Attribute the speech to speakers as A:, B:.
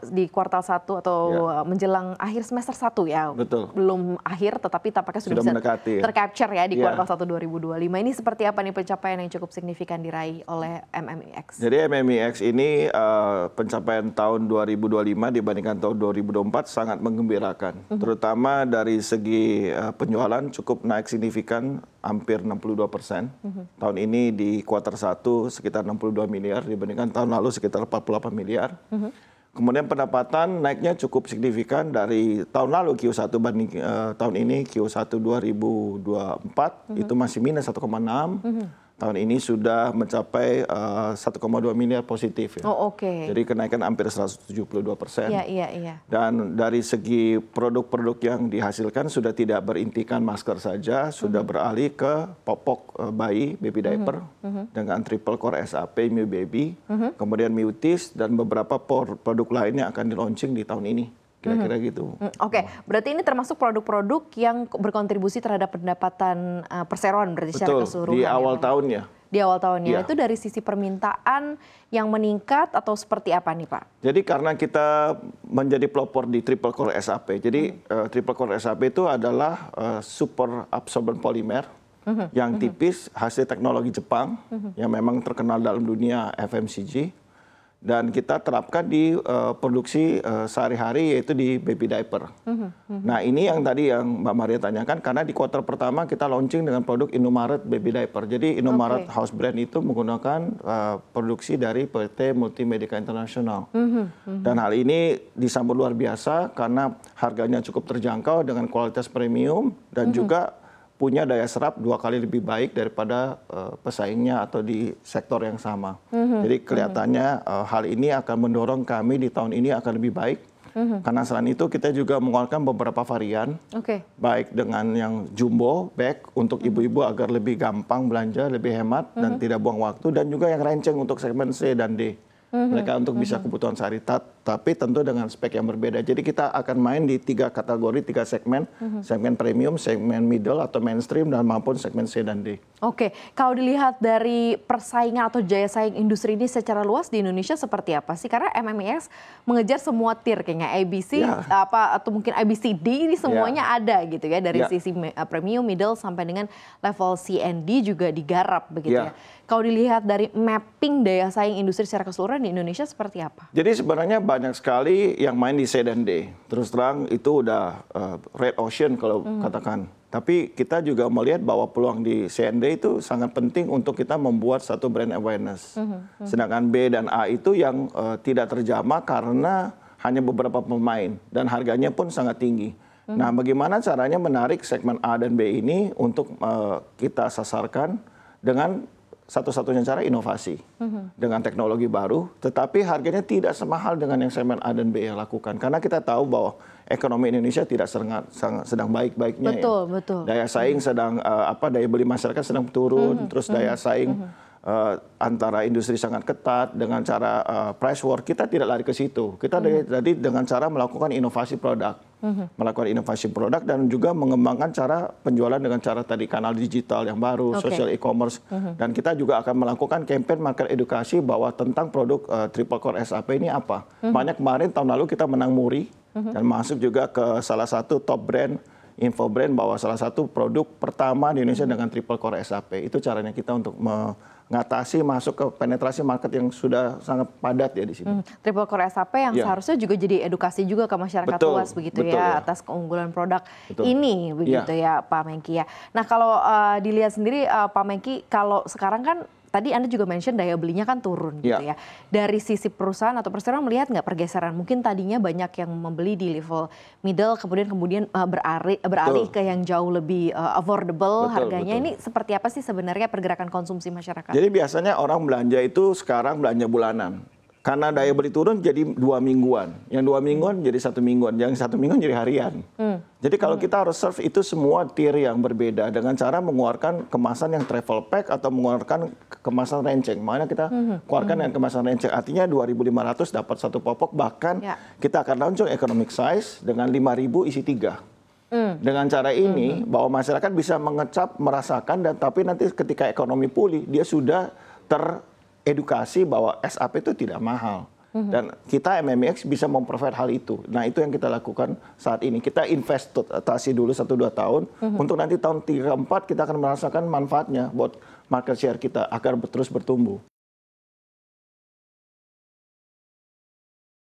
A: di kuartal 1 atau menjelang akhir semester 1 ya.
B: Betul.
A: Belum akhir tetapi tampaknya sudah bisa
B: mendekati,
A: tercapture ya di kuartal 1 2025. Ini seperti apa nih pencapaian yang cukup signifikan diraih oleh MMIX?
B: Jadi MMIX ini pencapaian tahun 2025 dibandingkan tahun 2024 sangat menggembirakan. Terutama dari segi penjualan cukup naik signifikan, hampir 62%. Tahun ini di kuartal 1 sekitar 62 miliar dibandingkan tahun lalu sekitar 48 miliar. Kemudian pendapatan naiknya cukup signifikan dari tahun lalu Q1 banding tahun ini Q1 2024 itu masih minus 1,6. Tahun ini sudah mencapai 1,2 miliar positif ya.
A: Oh, oke.
B: Jadi kenaikan hampir 172%.
A: Iya.
B: Dan dari segi produk-produk yang dihasilkan sudah tidak berintikan masker saja, sudah beralih ke popok bayi, baby diaper, dengan triple core SAP, Miu Baby, kemudian Mutis, dan beberapa produk lainnya akan di-launching di tahun ini. Kira-kira gitu.
A: Oke, berarti ini termasuk produk-produk yang berkontribusi terhadap pendapatan perseroan berarti secara keseluruhan.
B: Di awal tahunnya.
A: Di awal tahunnya, itu dari sisi permintaan yang meningkat atau seperti apa nih Pak?
B: Jadi karena kita menjadi pelopor di triple core SAP, jadi triple core SAP itu adalah super absorbent polymer yang tipis, hasil teknologi Jepang, yang memang terkenal dalam dunia FMCG. Dan kita terapkan di produksi sehari-hari yaitu di baby diaper. Nah ini yang tadi yang Mbak Maria tanyakan, karena di kuartal pertama kita launching dengan produk Indomaret baby diaper. Jadi Indomaret house brand itu menggunakan produksi dari PT Multimedica International. Dan hal ini disambut luar biasa karena harganya cukup terjangkau dengan kualitas premium dan juga punya daya serap 2 kali lebih baik daripada pesaingnya atau di sektor yang sama. Jadi kelihatannya hal ini akan mendorong kami di tahun ini akan lebih baik. Karena selain itu kita juga mengeluarkan beberapa varian, baik dengan yang jumbo bag untuk ibu-ibu agar lebih gampang belanja, lebih hemat dan tidak buang waktu, dan juga yang renceng untuk segmen C dan D. Mereka untuk bisa kebutuhan sehari, tapi tentu dengan spek yang berbeda. Jadi kita akan main di 3 kategori, 3 segmen, segmen premium, segmen middle atau mainstream, dan maupun segmen C dan D.
A: Oke, kalau dilihat dari persaingan atau jaya saing industri ini secara luas di Indonesia seperti apa sih? Karena MMIX mengejar semua tier kayaknya ABC atau mungkin ABCD ini semuanya ada gitu ya, dari sisi premium, middle sampai dengan level C and D juga digarap begitu ya. Kalau dilihat dari mapping daya saing industri secara keseluruhan di Indonesia seperti apa? Jadi
B: sebenarnya banyak sekali yang main di C dan D. Terus terang itu udah red ocean kalau katakan. Tapi kita juga melihat bahwa peluang di C and D itu sangat penting untuk kita membuat satu brand awareness. Sedangkan B dan A itu yang tidak terjamah karena hanya beberapa pemain dan harganya pun sangat tinggi. Nah, bagaimana caranya menarik segmen A dan B ini untuk kita sasarkan dengan satu-satunya cara inovasi dengan teknologi baru, tetapi harganya tidak semahal dengan yang segmen A dan B yang lakukan. Karena kita tahu bahwa ekonomi Indonesia tidak sedang baik-baiknya.
A: Betul.
B: Daya saing sedang daya beli masyarakat sedang turun, terus daya saing antara industri sangat ketat dengan cara price war. Kita tidak lari ke situ. Kita tadi dengan cara melakukan inovasi produk. Melakukan inovasi produk dan juga mengembangkan cara penjualan dengan cara tadi kanal digital yang baru, social e-commerce. Dan kita juga akan melakukan campaign market edukasi bahwa tentang produk triple core SAP ini apa. Banyak kemarin tahun lalu kita menang Muri dan masuk juga ke salah satu top brand, info brand, bahwa salah satu produk pertama di Indonesia dengan triple core SAP. Itu caranya kita untuk mengatasi masuk ke penetrasi market yang sudah sangat padat ya di sini. Triple core SAP yang seharusnya juga jadi edukasi juga ke masyarakat luas begitu ya, atas keunggulan produk ini begitu ya Pak Mengki ya. Nah kalau dilihat sendiri Pak Mengki, kalau sekarang kan tadi Anda juga mention daya belinya kan turun gitu ya. Dari sisi perusahaan atau perseroan melihat nggak pergeseran? Mungkin tadinya banyak yang membeli di level middle, kemudian beralih ke yang jauh lebih affordable harganya. Ini seperti apa sih sebenarnya pergerakan konsumsi masyarakat? Jadi biasanya orang belanja itu sekarang belanja bulanan. Karena daya beli turun jadi 2 mingguan. Yang 2 mingguan jadi 1 mingguan. Yang 1 mingguan jadi harian. Jadi kalau kita harus serve itu semua tier yang berbeda dengan cara mengeluarkan kemasan yang travel pack atau mengeluarkan kemasan renceng. Makanya kita keluarkan yang kemasan renceng. Artinya 2.500 dapat satu popok, bahkan kita akan launching economic size dengan 5.000 isi 3. Dengan cara ini bahwa masyarakat bisa mengecap, merasakan, dan tapi nanti ketika ekonomi pulih dia sudah teredukasi bahwa SAP itu tidak mahal. Dan kita MMIX bisa memprovide hal itu. Nah, itu yang kita lakukan saat ini. Kita investasi dulu 1-2 tahun, untuk nanti tahun 3-4 kita akan merasakan manfaatnya buat market share kita agar terus bertumbuh.